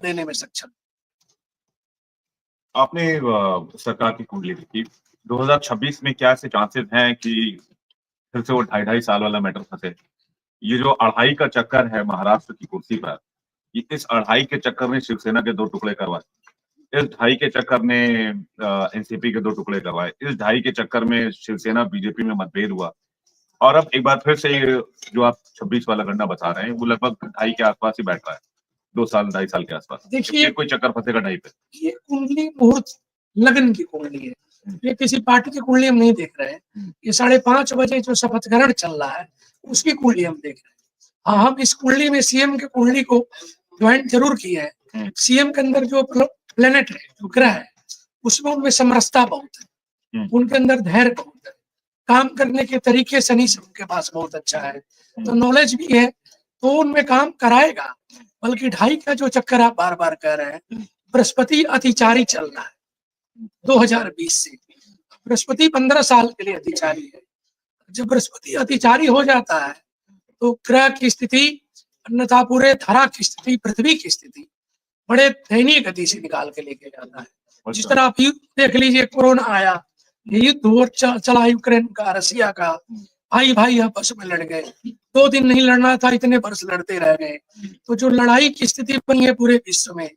देने में सक्षम। आपने सरकार की कुंडली देखी, 2026 में क्या ऐसे चांसेस हैं कि फिर से वो 2.5 साल वाला मैटर फंसे? ये जो अढ़ाई का चक्कर है महाराष्ट्र की कुर्सी पर, इस अढ़ाई के चक्कर में शिवसेना के 2 टुकड़े करवाए, इस ढाई के चक्कर में एनसीपी के 2 टुकड़े करवाए, इस ढाई के चक्कर में शिवसेना बीजेपी में मतभेद हुआ, और अब एक बार फिर से जो आप 26 वाला गन्ना बता रहे हैं वो लगभग ढाई के आसपास ही बैठ रहा है, 2 साल 2.5 साल के आसपास। देखिए, कोई चक्कर फंसेगा ढाई पे? ये कुंडली मुहूर्त लगन की कुंडली है, ये किसी पार्टी की कुंडली हम नहीं देख रहे हैं। ये 5:30 बजे जो शपथ ग्रहण चल रहा है उसकी कुंडली हम देख रहे हैं। हाँ, हम इस कुंडली में सीएम की कुंडली को ज्वाइन जरूर किया है। सीएम के अंदर जो प्लेनेट है, जो ग्रह है, उसमें उनमें समरसता बहुत है, उनके अंदर धैर्य बहुत है, काम करने के तरीके शनि से उनके पास बहुत अच्छा है, तो नॉलेज भी है, तो उनमें काम कराएगा। बल्कि ढाई का जो चक्कर आप बार बार कह रहे हैं, बृहस्पति अतिचारी चल रहा है 2020 से। बृहस्पति 15 साल के लिए अतिचारी है। जब बृहस्पति अतिचारी हो जाता है तो ग्रह की स्थिति, अन्यथा पूरे धरा की स्थिति, पृथ्वी की स्थिति बड़े दयनीय गति से निकाल के लेके जाता है। जिस तरह आप युद्ध देख लीजिए, कोरोना आया, ये युद्ध चला यूक्रेन का, रसिया का, भाई भाई आपस में लड़ गए, 2 दिन नहीं लड़ना था, इतने वर्ष लड़ते रह गए। तो जो लड़ाई की स्थिति बनी है पूरे विश्व में,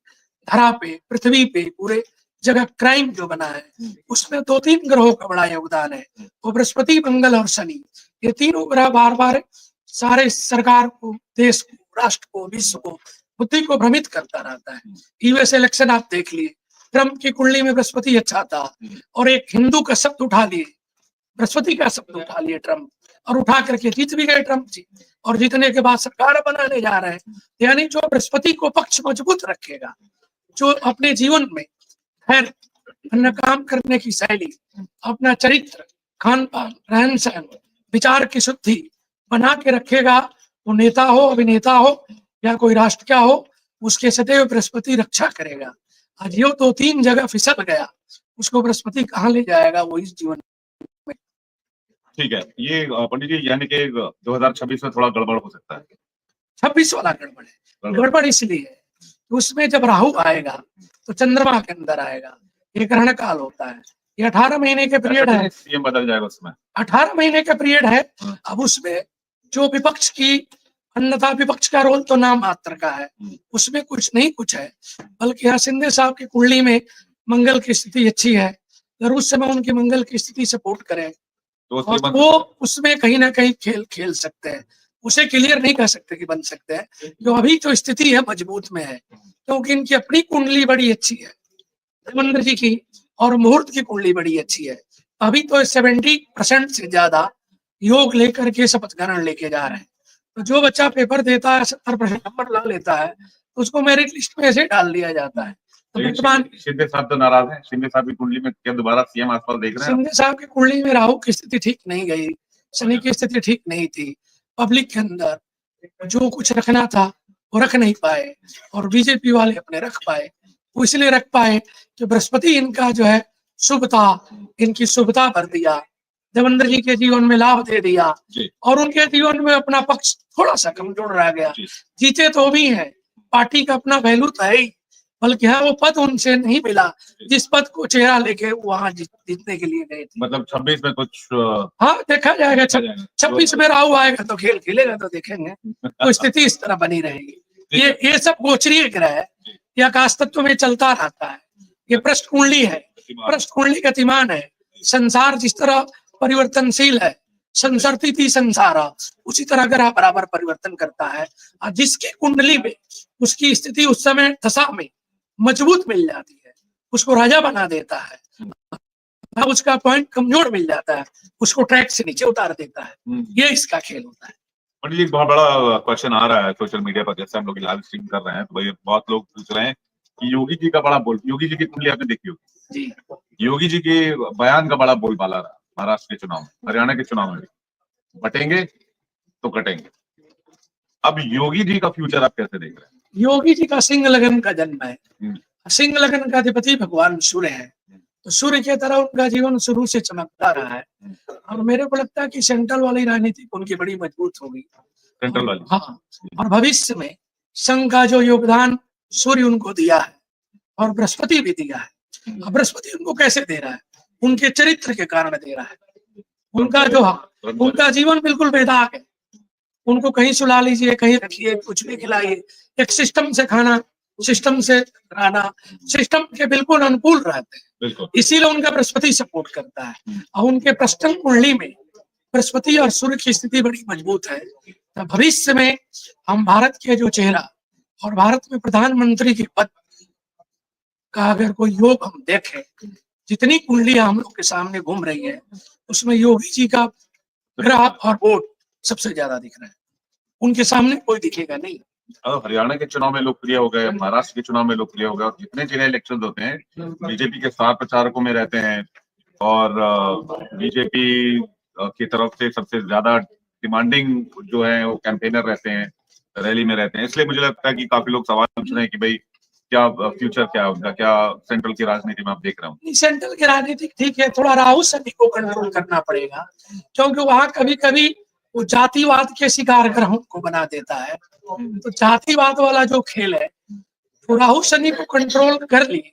धरा पे, पृथ्वी पे, पूरे जगह क्राइम जो बना है, उसमें 2-3 ग्रहों का बड़ा योगदान है। वो बृहस्पति, मंगल और शनि, ये तीनों ग्रह बार बार सारे सरकार को, देश को, राष्ट्र को, विश्व को, बुद्धि को भ्रमित करता रहता है। यूएस इलेक्शन आप देख लिए, ट्रम्प की कुंडली में बृहस्पति अच्छा था, और एक हिंदू का शब्द उठा लिए, बृहस्पति का शब्द उठा लिए ट्रम्प, और उठा करके जीत भी गए ट्रम्प जी। और जीतने के बाद सरकार बनाने जा रहे हैं। यानी जो बृहस्पति को पक्ष मजबूत रखेगा, जो अपने जीवन में खैर अपना काम करने की शैली, अपना चरित्र, खान पान, रहन सहन, विचार की शुद्धि बना के रखेगा, वो नेता हो, अभिनेता हो, या कोई राष्ट्र क्या हो, उसके सदैव बृहस्पति रक्षा करेगा। आज यो 2-3 जगह फिसल गया, उसको बृहस्पति कहाँ ले जाएगा वो इस जीवन में। ठीक है, ये पंडित जी यानी कि 2026 में थोड़ा गड़बड़ हो सकता है। 26 वाला गड़बड़ है। गड़बड़ इसलिए है, उसमें जब राहु आएगा तो चंद्रमा के अंदर आएगा, ये ग्रहण काल होता है, ये 18 महीने के पीरियड है। सीएम बदल जाएगा उसमें, 18 महीने का पीरियड है। अब उसमें जो विपक्ष की, अन्यथा विपक्ष का रोल तो नाम मात्र का है, उसमें कुछ नहीं कुछ है। बल्कि यहाँ शिंदे साहब की कुंडली में मंगल की स्थिति अच्छी है, अगर उस समय उनकी मंगल की स्थिति सपोर्ट करें तो वो उसमें कहीं ना कहीं खेल सकते हैं। उसे क्लियर नहीं कर सकते कि बन सकते हैं, जो अभी जो स्थिति है मजबूत में है, क्योंकि इनकी अपनी कुंडली बड़ी अच्छी है, देवेंद्र जी की, और मुहूर्त की कुंडली बड़ी अच्छी है। अभी तो 70% से ज्यादा योग लेकर के शपथ ग्रहण लेके जा रहे हैं। तो जो बच्चा पेपर देता है 70% नंबर ला लेता है, तो उसको मेरिट लिस्ट में ऐसे डाल दिया जाता है। तो वर्तमान शिंदे साहब तो नाराज हैं। शिंदे साहब की कुंडली में क्या दोबारा सीएम आसपास देख रहे हैं? शिंदे साहब की कुंडली में राहु की स्थिति ठीक नहीं गई, शनि की स्थिति ठीक नहीं थी, पब्लिक के अंदर जो कुछ रखना था वो रख नहीं पाए, और बीजेपी वाले अपने रख पाए। वो इसलिए रख पाए कि बृहस्पति इनका जो है शुभता, इनकी शुभता भर दिया, देवेंद्र जी के जीवन में लाभ दे दिया, और उनके जीवन में अपना पक्ष थोड़ा सा कमजोर रह गया। जीते तो भी है, पार्टी का अपना वैल्यू तो है ही, बल्कि हाँ वो पद उनसे नहीं मिला जिस पद को चेहरा लेके वहां जीतने के लिए गए थे। मतलब 26 में कुछ हाँ देखा जाएगा, 26 में राहु आएगा तो खेल खेलेगा, तो देखेंगे तो स्थिति इस तरह बनी रहेगी। ये सब गोचरीय ग्रह है, ये आकाश तत्व में चलता रहता है। ये पृष्ठ कुंडली है, पृष्ठ कुंडली गतिमान है। संसार जिस तरह परिवर्तनशील है, संसरती थी संसारा, उसी तरह ग्रह बराबर परिवर्तन करता है। और जिसकी कुंडली में उसकी स्थिति उस समय दशा में मजबूत मिल जाती है, उसको राजा बना देता है। अब उसका पॉइंट कमजोर मिल जाता है, उसको ट्रैक से नीचे उतार देता है। ये इसका खेल होता है। पंडित जी, बहुत बड़ा क्वेश्चन आ रहा है सोशल मीडिया पर, जैसे हम लोग लाइव स्ट्रीम कर रहे हैं, तो भाई बहुत लोग पूछ रहे हैं कि योगी जी का बड़ा बोल, योगी जी की कुंडली आपने देखी होगी जी, योगी जी के बयान का बड़ा बोलबाला रहा महाराष्ट्र के चुनाव में, हरियाणा के चुनाव में भी, बटेंगे तो कटेंगे। अब योगी जी का फ्यूचर आप कैसे देख रहे हैं? योगी जी का सिंह लगन का जन्म है, सिंह लगन का अधिपति भगवान सूर्य है, तो सूर्य की तरह उनका जीवन शुरू से चमकता रहा है। और मेरे को लगता है कि सेंट्रल वाली राजनीति उनकी बड़ी मजबूत होगी, सेंट्रल वाली। हाँ, और भविष्य में संघ का जो योगदान सूर्य उनको दिया है और बृहस्पति भी दिया है। अब बृहस्पति उनको कैसे दे रहा है? उनके चरित्र के कारण दे रहा है। उनका जीवन बिल्कुल बेदाग है। उनको कहीं सुला लीजिए, कहीं रखिए, कुछ भी खिलाइए, एक सिस्टम से खाना, सिस्टम से रहना, सिस्टम के बिल्कुल अनुकूल रहते हैं। इसीलिए उनका बृहस्पति सपोर्ट करता है। और उनके प्रश्न कुंडली में बृहस्पति और सूर्य की स्थिति बड़ी मजबूत है। तो भविष्य में हम भारत के जो चेहरा और भारत में प्रधानमंत्री के पद का अगर कोई योग हम देखें, जितनी कुंडलियां हम लोग के सामने घूम रही है, उसमें योगी जी का ग्रह और वोट सबसे ज्यादा दिख रहा है। उनके सामने कोई दिखेगा नहीं। हरियाणा के चुनाव में लोकप्रिय हो गए, महाराष्ट्र के चुनाव में लोकप्रिय हो गए, और जितने जिले इलेक्शन होते हैं बीजेपी के स्टार प्रचारकों में रहते हैं और बीजेपी की तरफ से सबसे ज्यादा डिमांडिंग जो है वो कैंपेनर रहते हैं, रैली में रहते हैं। इसलिए मुझे लगता है कि काफी लोग सवाल पूछ रहे हैं कि भाई क्या फ्यूचर क्या है उनका, क्या सेंट्रल की राजनीति में आप देख रहे हो? सेंट्रल की राजनीति ठीक है, थोड़ा राहुल गांधी को कंट्रोल करना पड़ेगा, क्योंकि वहां कभी कभी वो जातिवाद के शिकार ग्रहों को बना देता है। तो जातिवाद वाला जो खेल है, तो राहुल गांधी को कंट्रोल कर लिए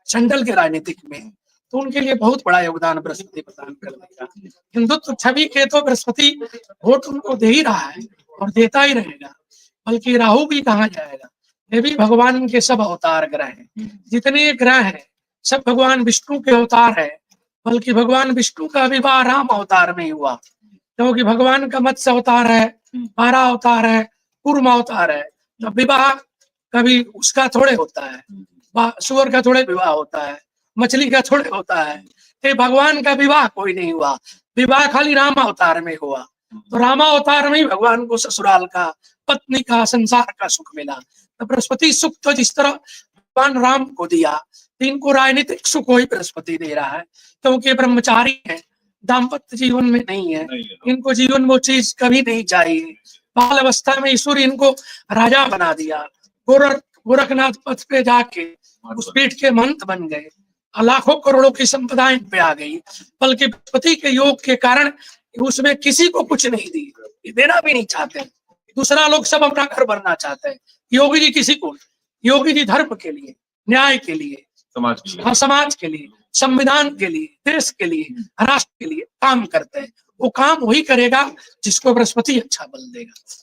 सेंट्रल के राजनीतिक में, तो उनके लिए बहुत बड़ा योगदान बृहस्पति प्रदान कर देगा। हिंदुत्व छवि के तो बृहस्पति वोट उनको दे ही रहा है और देता ही रहेगा। बल्कि राहु भी कहा जाएगा, ये भी भगवान के सब अवतार ग्रह हैं। जितने ग्रह हैं सब भगवान विष्णु के अवतार है। बल्कि भगवान विष्णु का विवाह राम अवतार में ही हुआ, क्योंकि भगवान का मत्स्य अवतार है, बारह अवतार है, कूर्म अवतार है। तो विवाह कभी उसका थोड़े होता है, सुअर का थोड़े विवाह होता है, मछली का थोड़े होता है। तो भगवान का विवाह कोई नहीं हुआ, विवाह खाली राम अवतार में हुआ। तो रामावतार में ही भगवान को ससुराल का, पत्नी का, संसार का सुख मिला। तो बृहस्पति सुख तो जिस तरह भगवान राम को दिया, तो इनको राजनीतिक सुख ही बृहस्पति दे रहा है, क्योंकि ब्रह्मचारी है, दाम्पत्य जीवन में नहीं है, इनको जीवन वो चीज कभी नहीं चाहिए। बाल अवस्था में ईश्वर इनको राजा बना दिया। गोरखनाथ पथ पे जाके उस पीठ के महंत बन गए, लाखों करोड़ों की संपदा इन पे आ गई। बल्कि बृहस्पति के योग के कारण उसमें किसी को कुछ नहीं दी, देना भी नहीं चाहते। दूसरा लोग सब अपना घर भरना चाहते हैं, योगी जी किसी को, योगी जी धर्म के लिए, न्याय के लिए, समाज के लिए, संविधान के लिए, देश के लिए, राष्ट्र के लिए काम करते हैं। वो काम वही करेगा जिसको बृहस्पति अच्छा बल देगा।